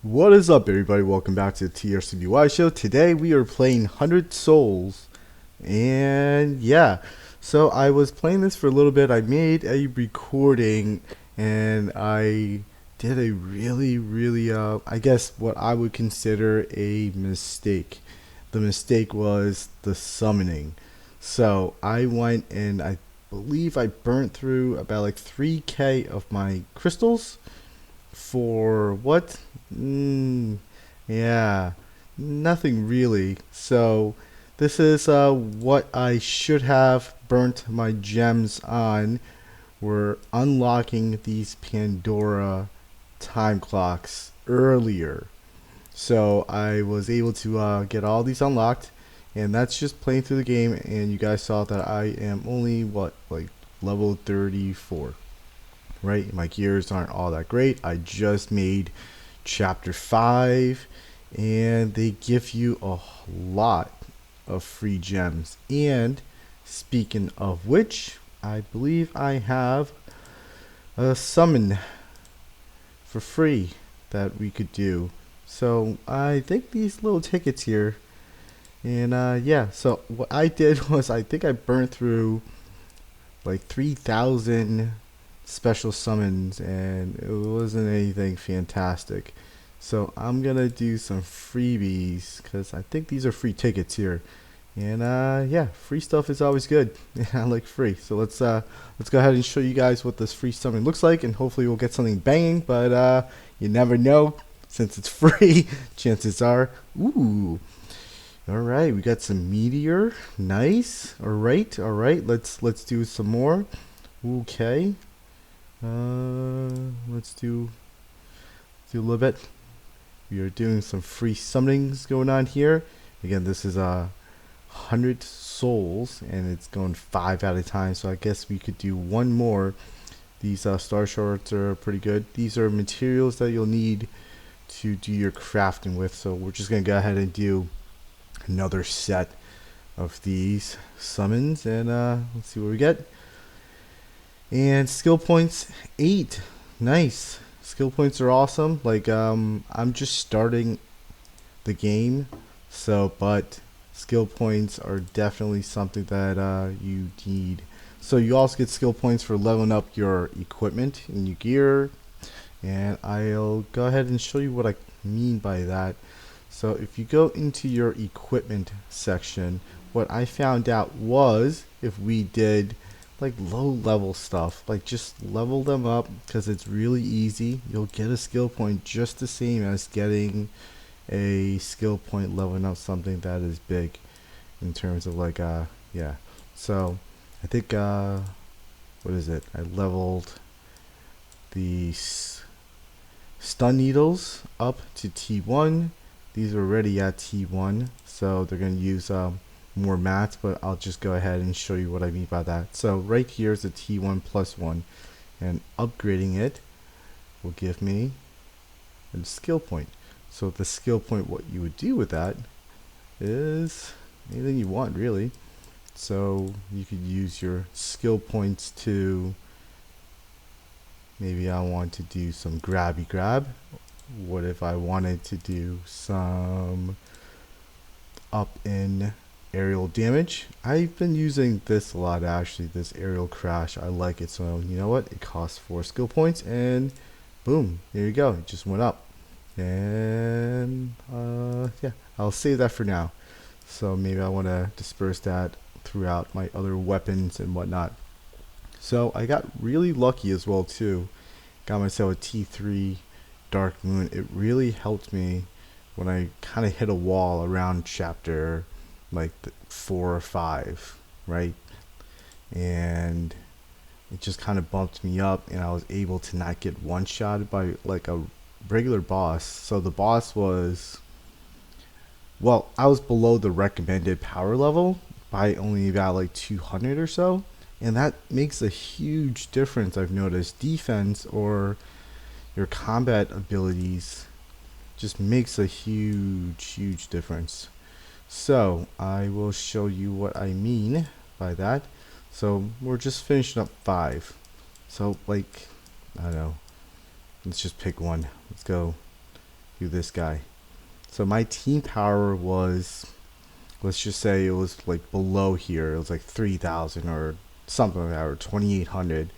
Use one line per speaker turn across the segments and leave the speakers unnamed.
What is up, everybody? Welcome back to the TRCBY show. Today we are playing 100 Souls, and yeah, so I was playing this for a little bit. I made a recording, and I did a really, I guess what I would consider a mistake. The mistake was the summoning. So I went and I believe I burnt through about like 3k of my crystals for what? Yeah, nothing really. So this is what I should have burnt my gems on. We're unlocking these Pandora time clocks earlier. So I was able to get all these unlocked, and that's just playing through the game. And you guys saw that I am only what, like level 34, right? My gears aren't all that great. I just made chapter 5, and they give you a lot of free gems. And speaking of which, I believe I have a summon for free that we could do. So I think these little tickets here, and yeah, so what I did was I think I burned through like 3,000 special summons, and it wasn't anything fantastic. So I'm gonna do some freebies because I think these are free tickets here, and yeah, free stuff is always good. I like free. So let's go ahead and show you guys what this free summon looks like, and hopefully we'll get something banging. But you never know, since it's free. Chances are, ooh. All right, we got some meteor. Nice. All right. Let's do some more. Okay. Let's do a little bit. We are doing some free summonings going on here. Again, this is 100 souls, and it's going 5 at a time. So I guess we could do one more. These star shards are pretty good. These are materials that you'll need to do your crafting with. So we're just gonna go ahead and do another set of these summons, and let's see what we get. And skill points 8. Nice. Skill points are awesome. Like I'm just starting the game, so but skill points are definitely something that you need. So you also get skill points for leveling up your equipment and your gear, and I'll go ahead and show you what I mean by that. So if you go into your equipment section, what I found out was if we did like low level stuff, like just level them up, because it's really easy. You'll get a skill point just the same as getting a skill point leveling up something that is big in terms of like yeah. So I think what is it? I leveled the stun needles up to T1. These are already at T1, so they're going to use more mats, but I'll just go ahead and show you what I mean by that. So right here is a T1 plus 1, and upgrading it will give me a skill point. So the skill point, what you would do with that is anything you want, really. So you could use your skill points to, maybe I want to do some grabby grab. What if I wanted to do some up in aerial damage? I've been using this a lot, actually, this aerial crash. I like it. So you know what, it costs 4 skill points, and boom, there you go, it just went up. And yeah, I'll save that for now. So maybe I want to disperse that throughout my other weapons and whatnot. So I got really lucky as well too. Got myself a T3 Dark Moon. It really helped me when I kind of hit a wall around chapter like 4 or 5, right? And it just kind of bumped me up, and I was able to not get one shot by like a regular boss. So the boss was, well, I was below the recommended power level by only about like 200 or so, and that makes a huge difference. I've noticed defense or your combat abilities just makes a huge difference. So I will show you what I mean by that. So we're just finishing up 5. So like, I don't know, let's just pick one. Let's go do this guy. So my team power was, let's just say it was like below here. It was like 3,000 or something like that, or 2,800.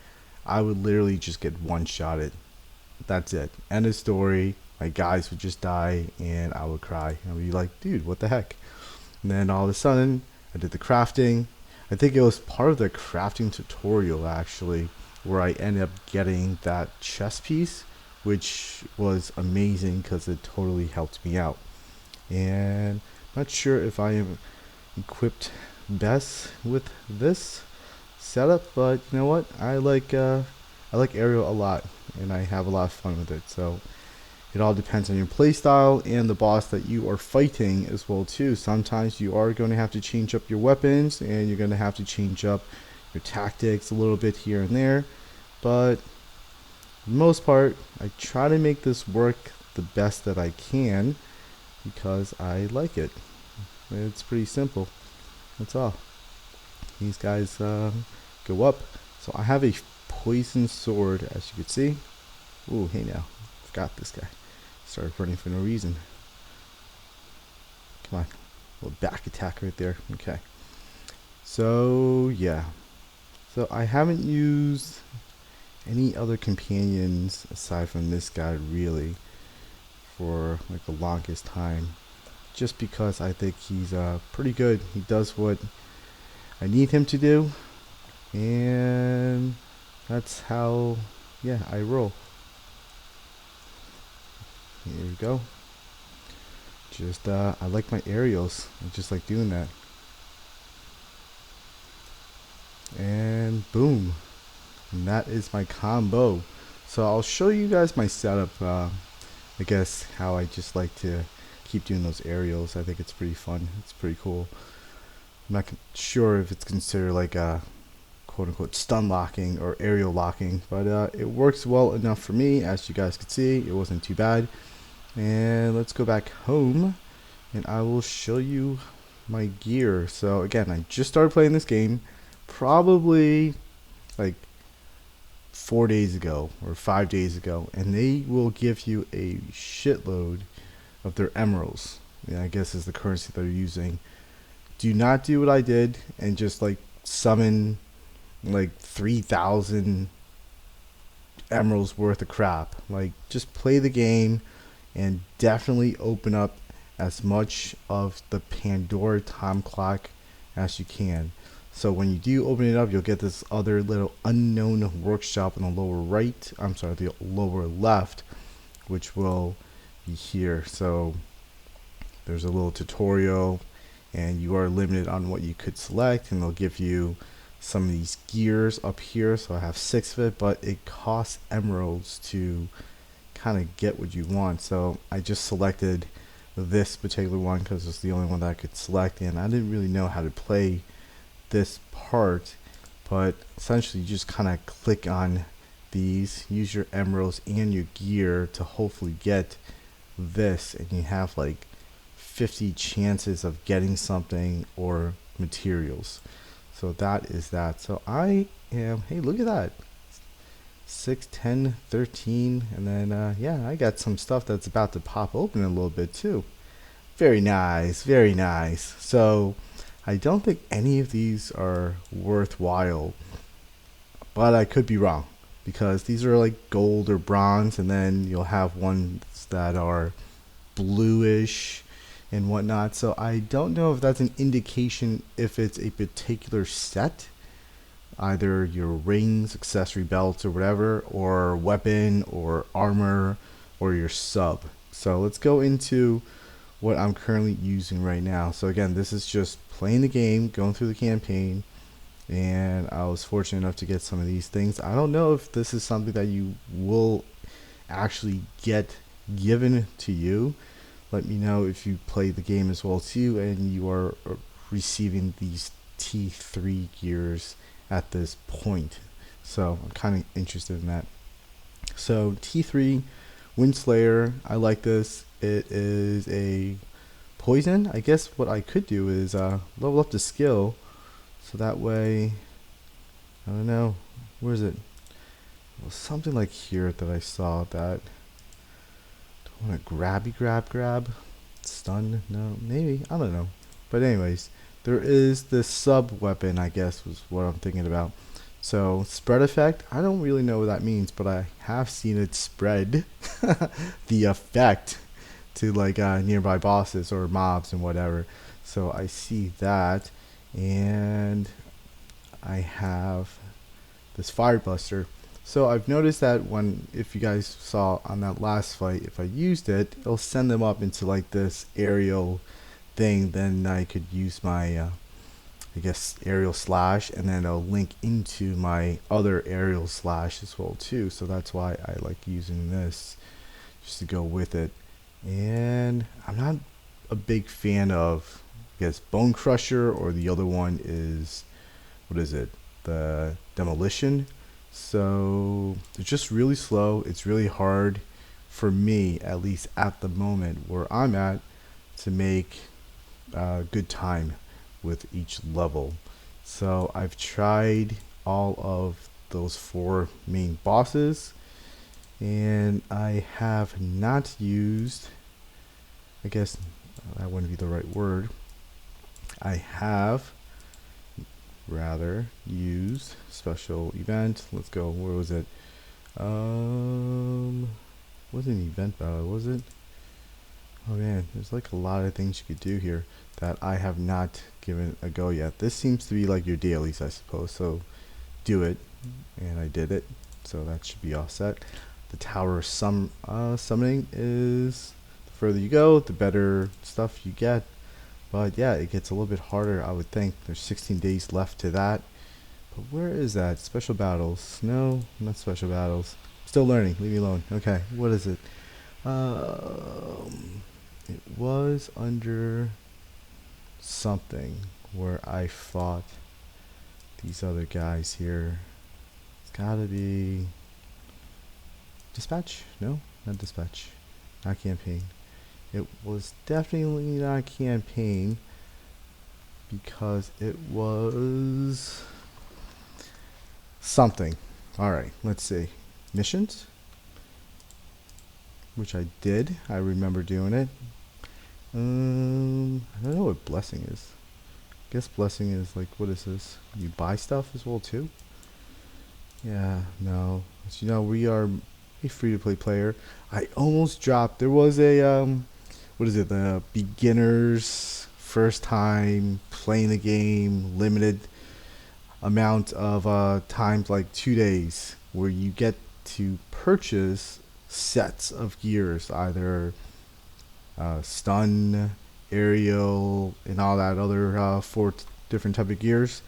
I would literally just get one-shotted. That's it. End of story. My guys would just die, and I would cry. I would be like, dude, what the heck? And then all of a sudden, I did the crafting. I think it was part of the crafting tutorial, actually, where I ended up getting that chest piece, which was amazing because it totally helped me out. And I'm not sure if I am equipped best with this setup, but you know what? I like aerial a lot, and I have a lot of fun with it. So it all depends on your playstyle and the boss that you are fighting as well too. Sometimes you are going to have to change up your weapons, and you're going to have to change up your tactics a little bit here and there. But for the most part, I try to make this work the best that I can because I like it. It's pretty simple. That's all. These guys go up. So I have a poison sword, as you can see. Ooh, hey now. Forgot this guy. Started running for no reason. Come on. A little back attack right there. Okay. So, yeah. So I haven't used any other companions aside from this guy, really, for like the longest time. Just because I think he's pretty good. He does what I need him to do. And that's how, yeah, I roll. Here we go. Just, I like my aerials. I just like doing that. And boom. And that is my combo. So I'll show you guys my setup. I guess how I just like to keep doing those aerials. I think it's pretty fun. It's pretty cool. I'm not sure if it's considered like a quote-unquote stun locking or aerial locking, but it works well enough for me. As you guys could see, it wasn't too bad. And let's go back home, and I will show you my gear. So again, I just started playing this game probably like 4 days ago or 5 days ago, and they will give you a shitload of their emeralds. Yeah, I guess is the currency they're using. Do not do what I did and just like summon like 3,000 emeralds worth of crap. Like, just play the game and definitely open up as much of the Pandora time clock as you can. So when you do open it up, you'll get this other little unknown workshop in the lower right. I'm sorry, the lower left, which will be here. So there's a little tutorial, and you are limited on what you could select, and they'll give you some of these gears up here. So I have 6 of it, but it costs emeralds to kind of get what you want. So I just selected this particular one because it's the only one that I could select, and I didn't really know how to play this part, but essentially you just kind of click on these, use your emeralds and your gear to hopefully get this, and you have like 50 chances of getting something or materials. So that is that. So I am, hey, look at that, 6, 10, 13, and then yeah, I got some stuff that's about to pop open in a little bit too. Very nice, very nice. So I don't think any of these are worthwhile, but I could be wrong, because these are like gold or bronze, and then you'll have ones that are bluish and whatnot. So I don't know if that's an indication if it's a particular set, either your rings, accessory belts, or whatever, or weapon or armor, or your sub. So let's go into what I'm currently using right now. So again, this is just playing the game, going through the campaign, and I was fortunate enough to get some of these things. I don't know if this is something that you will actually get given to you. Let me know if you play the game as well too, and you are receiving these T3 gears at this point. So I'm kind of interested in that. So T3 Windslayer, I like this. It is a poison. I guess what I could do is level up the skill, so that way, I don't know, where is it? Well, something like here that I saw that I want to grab. Stun? No, maybe. I don't know. But anyways, there is this sub weapon, I guess, was what I'm thinking about. So spread effect, I don't really know what that means, but I have seen it spread the effect to like nearby bosses or mobs and whatever. So I see that, and I have this firebuster. So I've noticed that when, if you guys saw on that last fight, if I used it, it'll send them up into like this aerial thing. Then I could use my I guess aerial slash, and then it'll link into my other aerial slash as well too. So that's why I like using this, just to go with it. And I'm not a big fan of, I guess, Bone Crusher, or the other one is, what is it, the Demolition. So it's just really slow. It's really hard for me, at least at the moment where I'm at, to make good time with each level. So I've tried all of those 4 main bosses, and I have not used, I guess that wouldn't be the right word, I have rather used special event. Let's go, where was it? Wasn't an event battle, was it? Oh man, there's like a lot of things you could do here that I have not given a go yet. This seems to be like your dailies, I suppose, so do it. And I did it, so that should be all set. The tower summoning is, the further you go, the better stuff you get. But yeah, it gets a little bit harder, I would think. There's 16 days left to that. But where is that? Special battles? No, not special battles. Still learning, leave me alone. Okay, what is it? It was under something where I fought these other guys here. It's gotta be dispatch? No, not dispatch. Not campaign. It was definitely not campaign, because it was something. Alright, let's see. Missions? Which I did. I remember doing it. I don't know what blessing is. I guess blessing is like, what is this? You buy stuff as well too? Yeah, no. As you know, we are a free-to-play player. I almost dropped. There was a what is it? The beginners first time playing the game, limited amount of times, like 2 days, where you get to purchase sets of gears, either stun, aerial, and all that other 4 different type of gears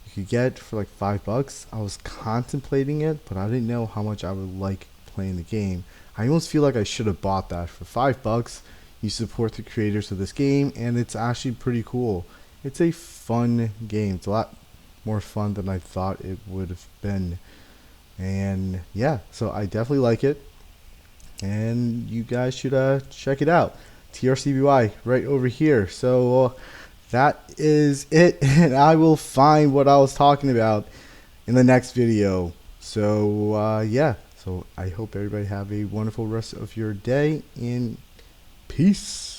you could get for like $5. I was contemplating it, but I didn't know how much I would like playing the game. I almost feel like I should have bought that. For $5, you support the creators of this game, and it's actually pretty cool. It's a fun game. It's a lot more fun than I thought it would have been. And yeah, so I definitely like it, and you guys should check it out. TRCBY right over here. So that is it, and I will find what I was talking about in the next video. So yeah, so I hope everybody have a wonderful rest of your day, and peace.